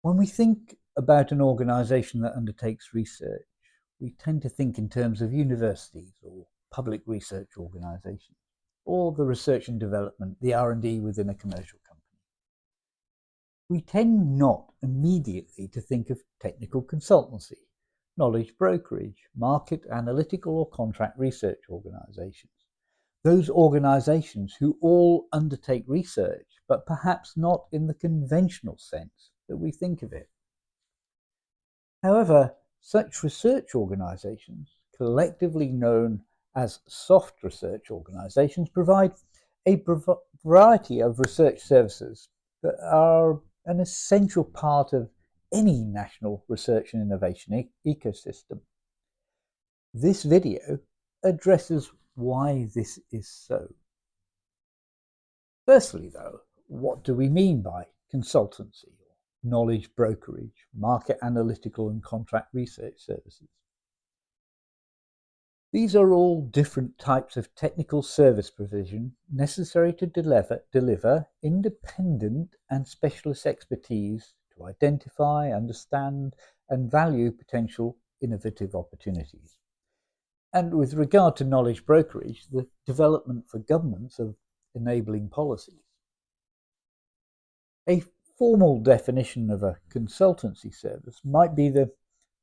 When we think about an organisation that undertakes research, we tend to think in terms of universities or public research organisations, or the research and development, the R&D within a commercial company. We tend not immediately to think of technical consultancy, knowledge brokerage, market analytical or contract research organisations. Those organisations who all undertake research, but perhaps not in the conventional sense that we think of it. However, such research organisations, collectively known as soft research organisations, provide a variety of research services that are an essential part of any national research and innovation ecosystem. This video addresses why this is so. Firstly, though, what do we mean by consultancy, knowledge brokerage, market analytical and contract research services? These are all different types of technical service provision necessary to deliver independent and specialist expertise to identify, understand, and value potential innovative opportunities. And with regard to knowledge brokerage, the development for governments of enabling policies. A formal definition of a consultancy service might be the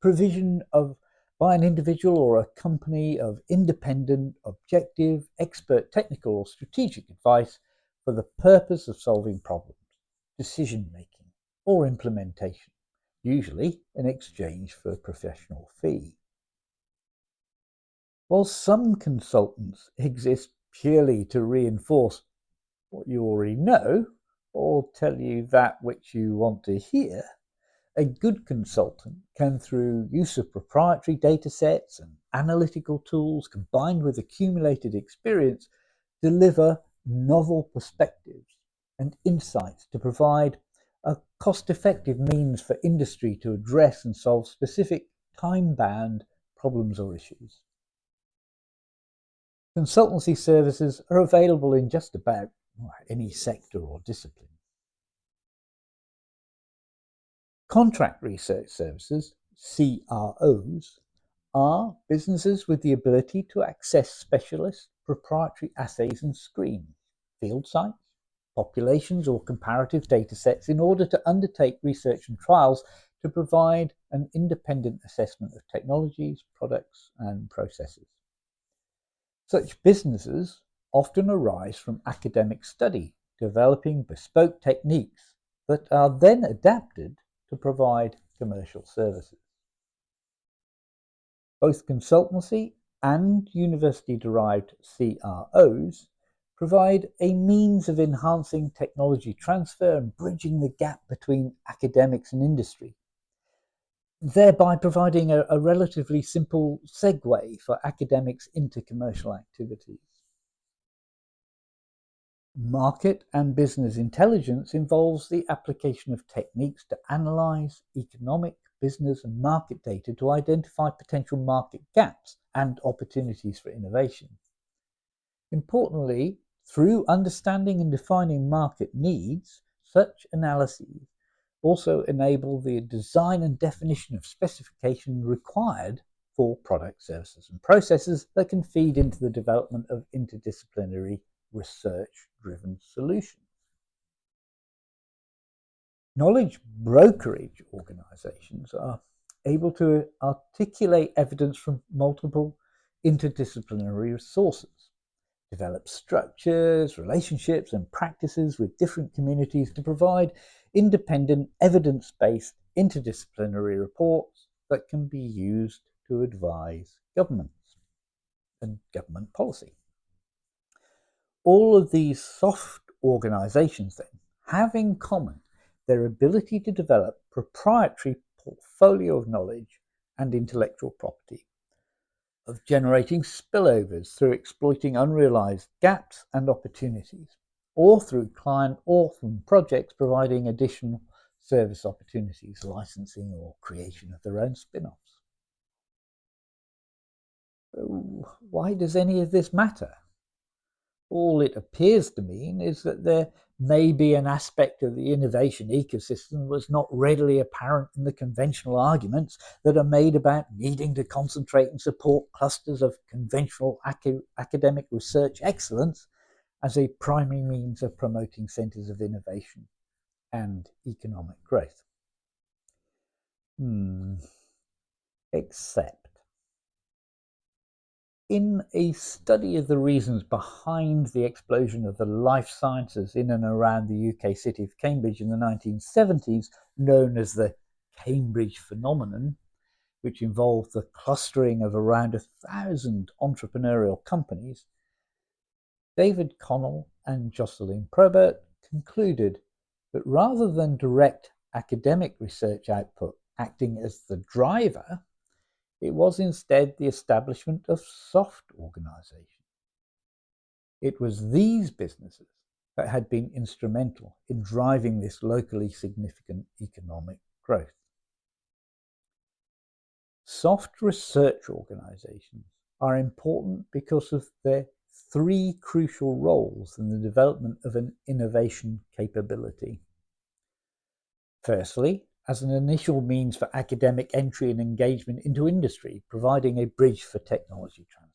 provision of by an individual or a company of independent, objective, expert technical or strategic advice for the purpose of solving problems, decision making, or implementation, usually in exchange for a professional fee. While some consultants exist purely to reinforce what you already know or tell you that which you want to hear, a good consultant can, through use of proprietary data sets and analytical tools combined with accumulated experience, deliver novel perspectives and insights to provide a cost-effective means for industry to address and solve specific time-bound problems or issues. Consultancy services are available in just about any sector or discipline. Contract research services, CROs, are businesses with the ability to access specialist proprietary assays and screens, field sites, populations or comparative data sets in order to undertake research and trials to provide an independent assessment of technologies, products, and processes. Such businesses often arise from academic study, developing bespoke techniques that are then adapted to provide commercial services. Both consultancy and university-derived CROs provide a means of enhancing technology transfer and bridging the gap between academics and industry, thereby providing a relatively simple segue for academics into commercial activities. Market and business intelligence involves the application of techniques to analyze economic, business, and market data to identify potential market gaps and opportunities for innovation. Importantly, through understanding and defining market needs, such analyses also enable the design and definition of specification required for products, services, and processes that can feed into the development of interdisciplinary research-driven solutions. Knowledge brokerage organizations are able to articulate evidence from multiple interdisciplinary sources, develop structures, relationships, and practices with different communities to provide independent, evidence-based interdisciplinary reports that can be used to advise governments and government policy. All of these soft organizations then have in common their ability to develop proprietary portfolio of knowledge and intellectual property, of generating spillovers through exploiting unrealized gaps and opportunities, or through client orphan projects providing additional service opportunities, licensing or creation of their own spin-offs. So why does any of this matter? All it appears to mean is that there may be an aspect of the innovation ecosystem was not readily apparent in the conventional arguments that are made about needing to concentrate and support clusters of conventional academic research excellence as a primary means of promoting centres of innovation and economic growth. Except in a study of the reasons behind the explosion of the life sciences in and around the UK city of Cambridge in the 1970s, known as the Cambridge phenomenon, which involved the clustering of around 1,000 entrepreneurial companies, David Connell and Jocelyn Probert concluded that rather than direct academic research output acting as the driver, it was instead the establishment of soft organization. It was these businesses that had been instrumental in driving this locally significant economic growth. Soft research organizations are important because of their three crucial roles in the development of an innovation capability. Firstly, as an initial means for academic entry and engagement into industry, providing a bridge for technology transfer.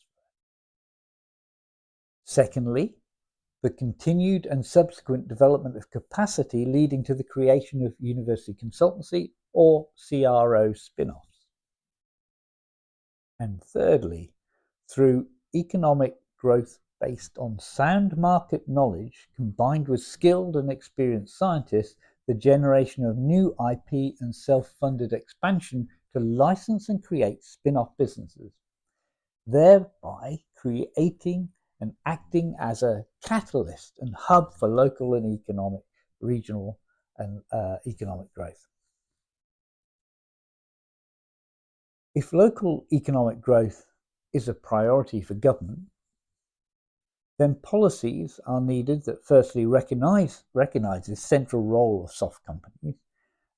Secondly, the continued and subsequent development of capacity leading to the creation of university consultancy or CRO spin-offs. And thirdly, through economic growth based on sound market knowledge combined with skilled and experienced scientists, the generation of new IP and self-funded expansion to license and create spin-off businesses, thereby creating and acting as a catalyst and hub for local and regional and economic growth. If local economic growth is a priority for government, then policies are needed that firstly recognize the central role of soft companies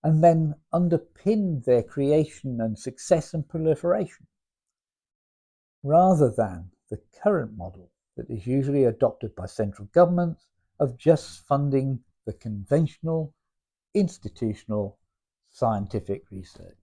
and then underpin their creation and success and proliferation, rather than the current model that is usually adopted by central governments of just funding the conventional, institutional, scientific research.